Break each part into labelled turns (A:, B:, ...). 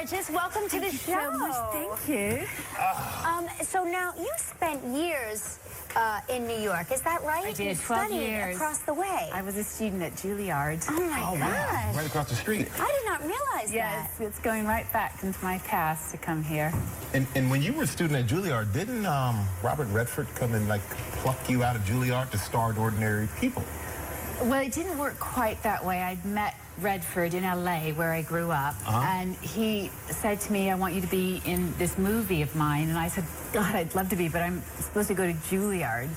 A: gorgeous. Welcome to the show.
B: So much. Thank you.
A: So now, you spent years in New York, is that right?
B: I did,
A: you
B: 12
A: studied
B: years.
A: across the way.
B: I was a student at Juilliard.
A: Oh my gosh.
C: Right across the street.
A: I did not realize that.
B: Yes, it's going right back into my past to come here.
C: And when you were a student at Juilliard, didn't Robert Redford come and like pluck you out of Juilliard to star in Ordinary People?
B: Well, it didn't work quite that way. I'd met Redford in LA, where I grew up, and he said to me, I want you to be in this movie of mine. And I said, God, I'd love to be, but I'm supposed to go to Juilliard.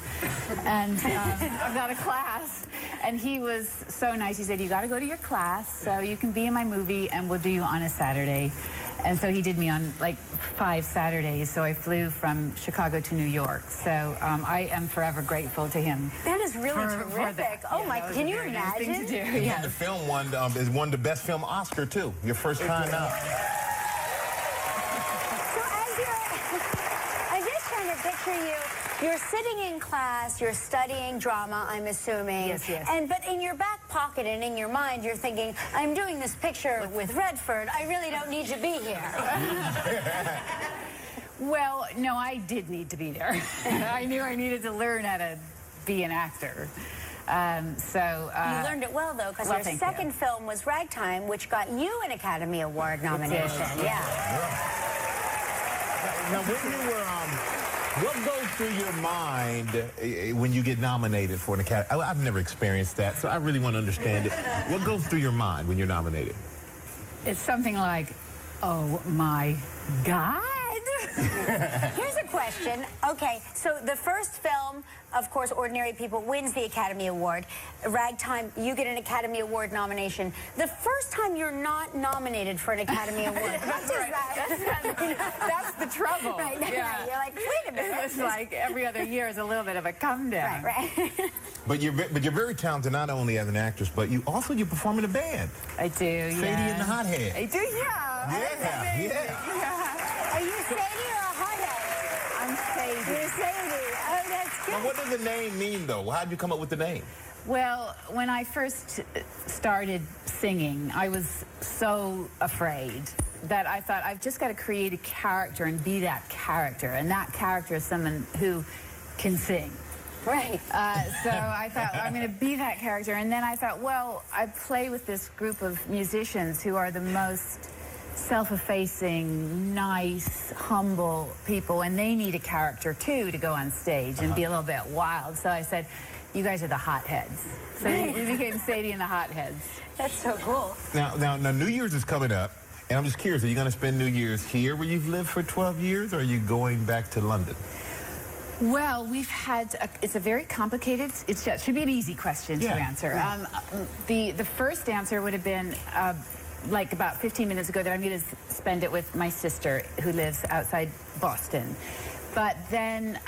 B: And I've got a class. And he was so nice. He said, you got to go to your class, so you can be in my movie, and we'll do you on a Saturday. And so he did me on like 5 Saturdays, so I flew from Chicago to New York. So I am forever grateful to him.
A: That is really terrific. Oh my, can you imagine?
B: Thing to do.
C: And
B: Yes.
C: the film won the best film Oscar too. Your first time out.
A: So I'm just trying to picture you. You're sitting in class, you're studying drama, I'm assuming.
B: Yes, yes.
A: But in your back pocket and in your mind, you're thinking, I'm doing this picture with Redford. I really don't need to be here.
B: Well, no, I did need to be there. I knew I needed to learn how to be an actor.
A: You learned it well, though, because your second film was Ragtime, which got you an Academy Award nomination. Yeah.
C: Now, when you were, what goes through your mind when you get nominated for an Academy? I've never experienced that, so I really want to understand it. What goes through your mind when you're nominated?
B: It's something like, oh my God.
A: Here's a question. Okay, so the first film, of course, Ordinary People, wins the Academy Award. Ragtime, you get an Academy Award nomination. The first time you're not nominated for an Academy Award, what does that...
B: That's the trouble.
A: Right,
B: yeah.
A: You're like, wait a minute.
B: It's like every other year is a little bit of a come down.
A: Right.
C: But you're very talented, not only as an actress, but you perform in a band.
B: I do, yeah.
C: Sadie and the Hothead.
B: I do, yeah.
C: Yeah.
A: Are you Sadie or a hothead?
B: I'm Sadie.
A: You're Sadie. Oh, that's good.
C: Now, what does the name mean, though? How did you come up with the name?
B: Well, when I first started singing, I was so afraid that I thought, I've just got to create a character and be that character. And that character is someone who can sing.
A: Right.
B: So I thought, I'm going to be that character. And then I thought, well, I play with this group of musicians who are the most self-effacing, nice, humble people, and they need a character, too, to go on stage and be a little bit wild. So I said, you guys are the hotheads. So we became Sadie and the Hotheads.
A: That's so cool.
C: Now, New Year's is coming up, and I'm just curious, are you going to spend New Year's here where you've lived for 12 years, or are you going back to London?
B: Well, we've had, it's a very complicated, it should be an easy question to answer. The first answer would have been, like about 15 minutes ago, that I'm going to spend it with my sister who lives outside Boston. But then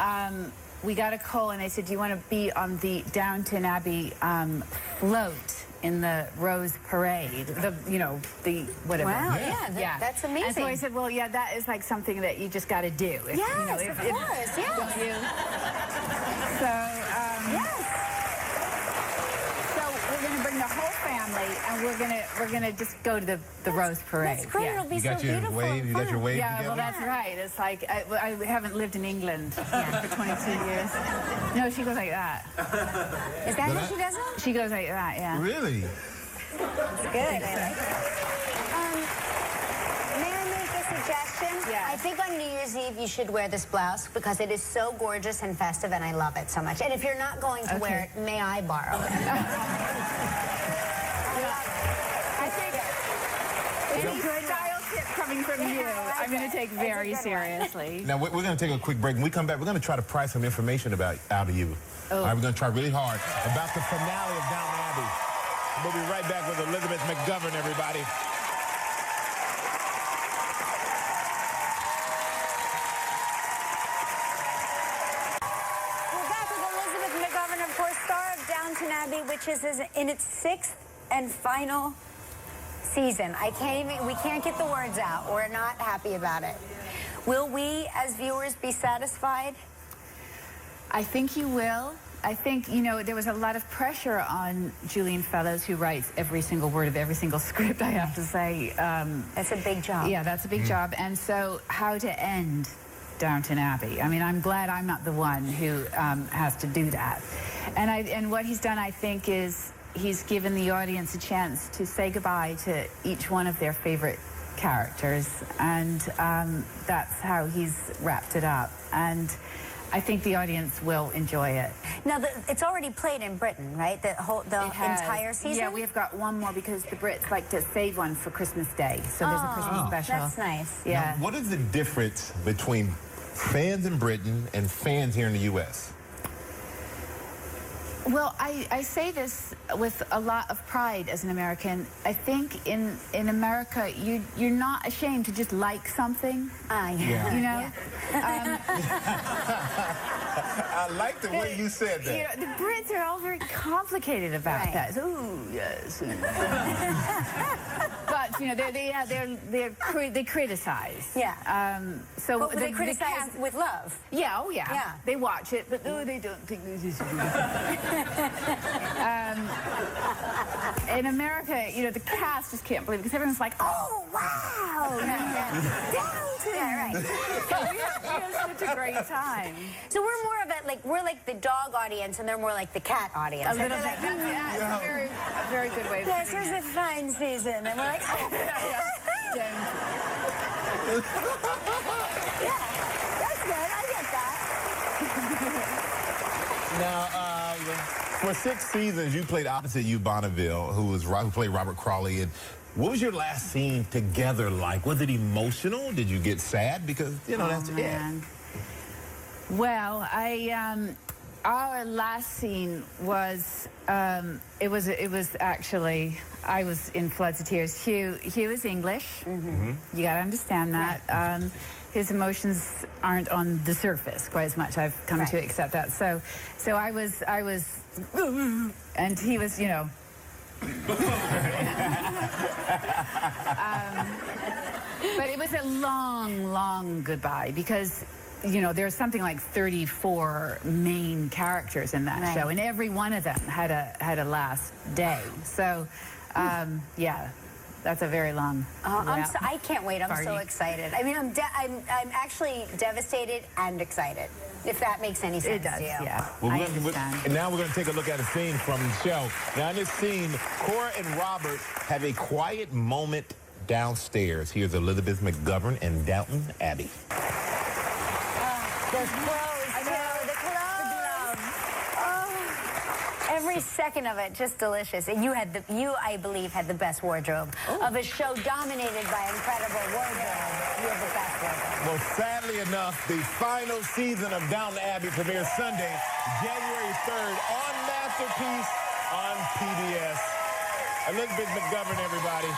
B: we got a call and they said, do you want to be on the Downton Abbey float in the Rose Parade? The whatever.
A: Wow, yeah, that's amazing.
B: And so I said, well, yeah, that is like something that you just got to do. If,
A: yes, of course,
B: So, yes. We're going to bring the whole family, and we're gonna just go to the Rose Parade.
A: That's great.
B: Yeah.
A: It'll be
C: You got
A: so
C: your
A: beautiful.
C: wave. You got your wave
B: Yeah,
C: together?
B: well, that's right. It's like I haven't lived in England for 22 years. No, she goes like that.
A: Is that how she does it?
B: She goes like that. Yeah.
C: Really?
A: It's good. May I make a suggestion?
B: Yeah.
A: I think on New Year's Eve you should wear this blouse because it is so gorgeous and festive, and I love it so much. And if you're not going to wear it, may I borrow it?
B: I think any style tip coming from you, I'm going to take very seriously.
C: Now, we're going to take a quick break. When we come back, we're going to try to pry some information out of you. All right, we're going to try really hard about the finale of Downton Abbey. We'll be right back with Elizabeth McGovern, everybody.
A: We're back with Elizabeth McGovern, of course, star of Downton Abbey, which is in its 6th and final season. We can't get the words out. We're not happy about it. Will we, as viewers, be satisfied?
B: I think you will. I think, you know, there was a lot of pressure on Julian Fellows, who writes every single word of every single script, I have to say.
A: That's a big job.
B: Yeah, that's a big job. And so how to end Downton Abbey. I mean, I'm glad I'm not the one who has to do that. And what he's done, I think, is he's given the audience a chance to say goodbye to each one of their favorite characters, and that's how he's wrapped it up. And I think the audience will enjoy it.
A: Now, it's already played in Britain, right? The entire season?
B: Yeah, we've got one more because the Brits like to save one for Christmas Day. So there's a Christmas special.
A: That's nice.
B: Yeah.
C: Now, what is the difference between fans in Britain and fans here in the U.S.?
B: Well, I say this with a lot of pride as an American. I think in America, you're not ashamed to just like something.
C: Yeah.
B: You know?
A: Yeah.
C: I like the way you said that.
B: You know, the Brits are all very complicated about that. Ooh, yes. But, you know, they criticize.
A: Yeah.
B: So
A: But they criticize with love.
B: Yeah, oh yeah.
A: Yeah.
B: They watch it, but they don't think this is good. In America, you know, the cast just can't believe it because everyone's like, oh, wow, Downton.
A: Yeah, right.
B: So we have such a great time.
A: So we're more of it, we're like the dog audience, and they're more like the cat audience.
B: A little bit. That's a very good way of
A: Yes,
B: putting
A: there's a fine season, and we're like,
B: yeah,
A: that's good. I get that.
C: Now, for 6 seasons, you played opposite Hugh Bonneville, who played Robert Crawley. And what was your last scene together like? Was it emotional? Did you get sad? Because, you know, that's it.
B: Well, our last scene was, it was actually, I was in floods of tears. Hugh is English. Mm-hmm. You got to understand that. Right. His emotions aren't on the surface quite as much. I've come to accept that. So I was, and he was, you know. But it was a long, long goodbye because, you know, there's something like 34 main characters in that show, and every one of them had a last day. So, yeah. That's a very long.
A: I can't wait. I'm so excited. I mean, I'm actually devastated and excited. If that makes any sense.
B: It does.
A: To you.
B: Yeah.
C: Well,
B: I understand.
C: And now we're going to take a look at a scene from the show. Now, in this scene, Cora and Robert have a quiet moment downstairs. Here's Elizabeth McGovern and Downton Abbey.
A: Those clothes. I know, the clothes. Oh, every second of it, just delicious. And you, I believe, had the best wardrobe of a show dominated by incredible wardrobe. You have the best wardrobe.
C: Well, sadly enough, the final season of Downton Abbey premieres Sunday, January 3rd on Masterpiece on PBS. Elizabeth McGovern, everybody.